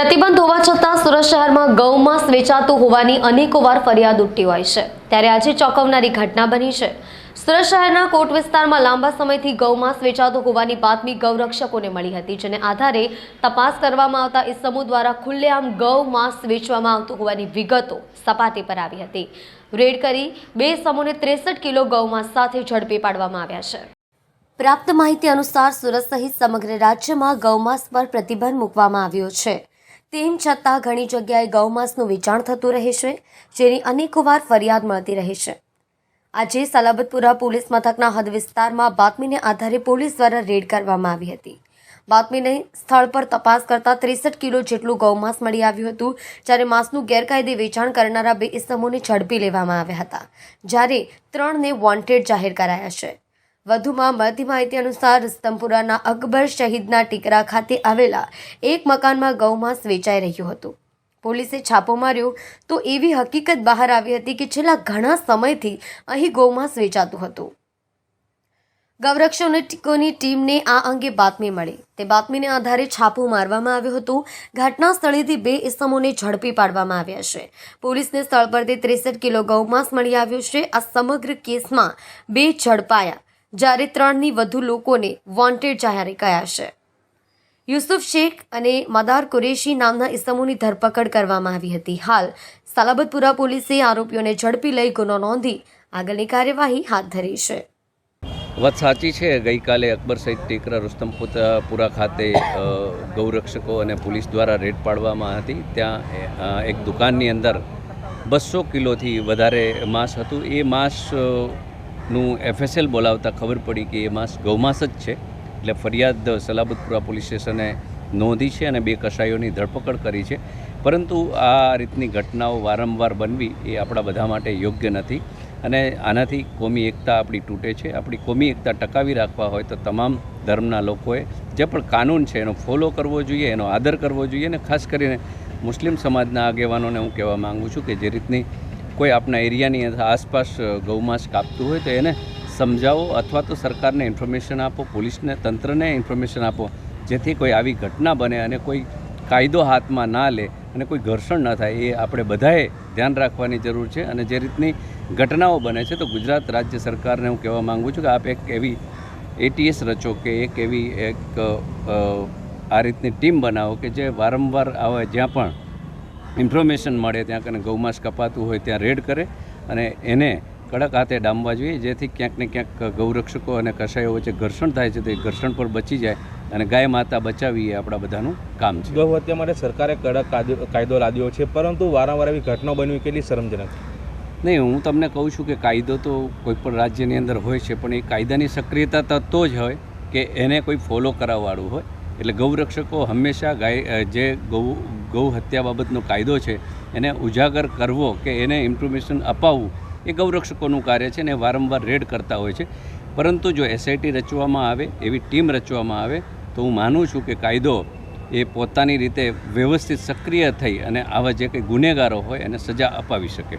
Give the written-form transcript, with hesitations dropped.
પ્રતિબંધ હોવા છતાં સુરત શહેરમાં ગૌમાંસ વેચાતું હોવાની અનેકોવાર ફરિયાદ ઉઠતી હોય છે, ત્યારે આજે ચોંકાવનારી ઘટના બની છે। સુરત શહેરના કોટ વિસ્તારમાં લાંબા સમયથી ગૌમાંસ વેચાતું હોવાની બાતમી ગૌરક્ષકોને મળી હતી, જેને આધારે તપાસ કરવામાં આવતા ઇસમો દ્વારા ખુલ્લેઆમ ગૌમાંસ વેચવામાં આવતું હોવાની વિગતો સપાટી પર આવી હતી। રેડ કરી 2 ઇસમોને 63 કિલો ગૌમાંસ સાથે ઝડપી પાડવામાં આવ્યા છે। પ્રાપ્ત માહિતી અનુસાર સુરત સહિત સમગ્ર રાજ્યમાં ગૌમાંસ પર પ્રતિબંધ મૂકવામાં આવ્યો છે, તેમ છતાં ઘણી જગ્યાએ ગૌમાંસનું વેચાણ થતું રહે છે, જેની અનેકોવાર ફરિયાદ મળતી રહે છે। આજે સલાબતપુરા પોલીસ મથકના હદ વિસ્તારમાં બાતમીને આધારે પોલીસ દ્વારા રેડ કરવામાં આવી હતી। બાતમીને સ્થળ પર તપાસ કરતા 63 કિલો જેટલું ગૌમાંસ મળી આવ્યું હતું, જ્યારે માંસનું ગેરકાયદે વેચાણ કરનારા 2 ઇસમોને ઝડપી લેવામાં આવ્યા હતા, જ્યારે 3ને વોન્ટેડ જાહેર કરાયા છે। વધુમાં મળતી માહિતી અનુસાર રસ્તમપુરાના અકબર શહીદના ટીકરા ખાતે આવેલા એક મકાનમાં ગૌમાંસ વેચાઈ રહ્યું હતું। પોલીસે છાપો માર્યો તો એવી હકીકત બહાર આવી હતી કે છેલ્લા ઘણા સમયથી અહીં ગૌમાંસ વેચાતું હતું। ગૌરક્ષકોની ટીમને આ અંગે બાતમી મળી, તે બાતમીને આધારે છાપો મારવામાં આવ્યો હતો। ઘટના સ્થળેથી 2 ઇસમોને ઝડપી પાડવામાં આવ્યા છે। પોલીસને સ્થળ પરથી 63 કિલો ગૌમાંસ મળી આવ્યું છે। આ સમગ્ર કેસમાં 2 ઝડપાયા, જ્યારે 3થી વધુ લોકોને વોન્ટેડ જાહેર કર્યા છે। યુસુફ શેખ અને મદાર કુરેશી નામના ઇસમોની ધરપકડ કરવામાં આવી હતી। હાલ સલાબતપુરા પોલીસે આરોપીઓને ઝડપી લઈ ગુનો નોંધી આગળની કાર્યવાહી હાથ ધરી છે। વાત સાચી છે, ગઈકાલે અકબર સહિત ટેકરા રસ્તમપુરા ખાતે ગૌરક્ષકો અને પોલીસ દ્વારા રેડ પાડવામાં હતી। ત્યાં એક દુકાનની અંદર 200 કિલોથી વધારે માંસ હતું। એ માંસનું FSL બોલાવતા ખબર પડી કે એ માંસ ગૌમાંસ જ છે, એટલે ફરિયાદ સલાબતપુરા પોલીસ સ્ટેશને નોંધી છે અને 2 કસાઈઓની ધરપકડ કરી છે। પરંતુ આ રીતની ઘટનાઓ વારંવાર બનવી એ આપણા બધા માટે યોગ્ય નથી અને આનાથી કોમી એકતા આપણી તૂટે છે। આપણી કોમી એકતા ટકાવી રાખવા હોય તો તમામ ધર્મના લોકોએ જે પણ કાનૂન છે એનો ફોલો કરવો જોઈએ, એનો આદર કરવો જોઈએ અને ખાસ કરીને મુસ્લિમ સમાજના આગેવાનોને હું કહેવા માગું છું કે જે રીતની કોઈ આપણા એરિયાની આસપાસ ગૌમાંસ કાપતું હોય તો એને સમજાવો અથવા તો સરકારને ઇન્ફોર્મેશન આપો, પોલીસને તંત્રને ઇન્ફોર્મેશન આપો, જેથી કોઈ આવી ઘટના બને અને કોઈ કાયદો હાથમાં ના લે અને કોઈ ઘર્ષણ ન થાય, એ આપણે બધાએ ધ્યાન રાખવાની જરૂર છે। અને જે રીતની ઘટનાઓ બને છે તો ગુજરાત રાજ્ય સરકારને હું કહેવા માગું છું કે આપ એક એવી ATS રચો કે એક આ રીતની ટીમ બનાવો કે જે વારંવાર આવે, જ્યાં પણ ઇન્ફોર્મેશન મળે ત્યાં કને ગૌમાંસ કપાતું હોય ત્યાં રેડ કરે અને એને કડક હાથે ડામવા જોઈએ, જેથી ક્યાંક ને ક્યાંક ગૌરક્ષકો અને કસાઈઓ વચ્ચે ઘર્ષણ થાય છે તો એ ઘર્ષણ પર બચી જાય અને ગાય માતા બચાવી એ આપણા બધાનું કામ છે। ગૌ હત્યા માટે સરકારે કડક કાયદો લાદ્યો છે, પરંતુ વારંવાર એવી ઘટના બનવી કેટલી શરમજનક? નહીં, હું તમને કહું છું કે કાયદો તો કોઈપણ રાજ્યની અંદર હોય છે, પણ એ કાયદાની સક્રિયતા તો જ હોય કે એને કોઈ ફોલો કરાવવાળું હોય। એટલે ગૌરક્ષકો હંમેશા જે ગૌ હત્યા બાબતનો કાયદો છે એને ઉજાગર કરવો કે એને ઇન્ફોર્મેશન અપાવવું એ ગૌરક્ષકોનું કાર્ય છે અને વારંવાર રેડ કરતા હોય છે। પરંતુ જો SIT રચવામાં આવે, એવી ટીમ રચવામાં આવે તો હું માનું છું કે કાયદો એ પોતાની રીતે વ્યવસ્થિત સક્રિય થઈ અને આવા જે કંઈ ગુનેગારો હોય એને સજા અપાવી શકે।